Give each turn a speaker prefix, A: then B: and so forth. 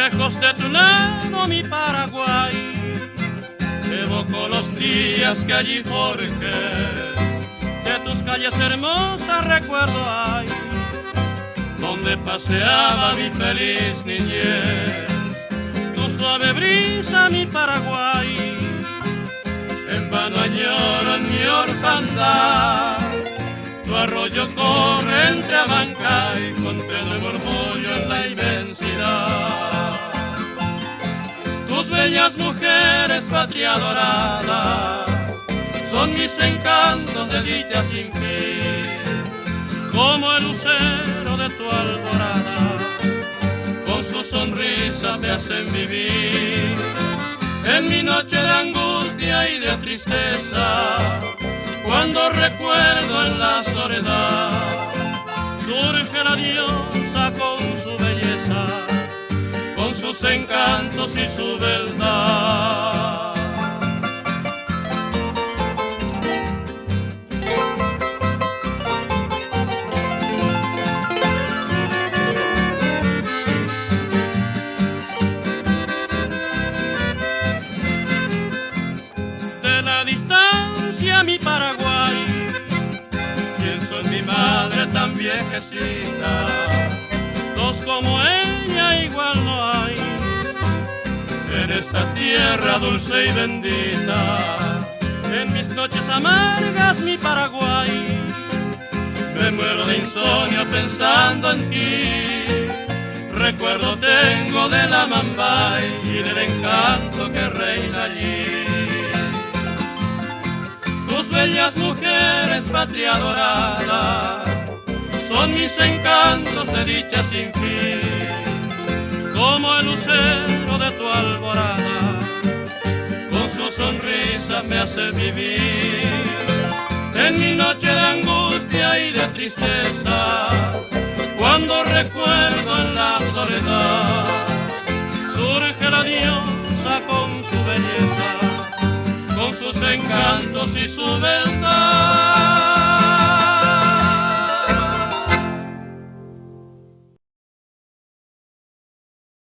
A: Lejos de tu lado mi Paraguay, evoco los días que allí forjé. De tus calles hermosas recuerdo hay, donde paseaba mi feliz niñez. Tu suave brisa mi Paraguay, en vano añoro en mi orfandad. Tu arroyo corre entre Abancay, con tenue murmullo en la inmensidad. Tus bellas mujeres, patria dorada, son mis encantos de dicha sin fin, como el lucero de tu alborada, con sus sonrisas me hacen vivir. En mi noche de angustia y de tristeza, cuando recuerdo en la soledad, surge la diosa con su belleza, con sus encantos y su verdad. De la distancia mi Paraguay, pienso en mi madre tan viejecita, dos como ella igual no hay en esta tierra dulce y bendita. En mis noches amargas mi Paraguay, me muero de insomnio pensando en ti. Recuerdo tengo de la Mambay y del encanto que reina allí. Tus bellas mujeres, patria dorada, son mis encantos de dicha sin fin, como el lucero de tu alborada, con sus sonrisas me hace vivir. En mi noche de angustia y de tristeza, cuando recuerdo en la soledad, surge la diosa con su belleza, con sus encantos y su verdad.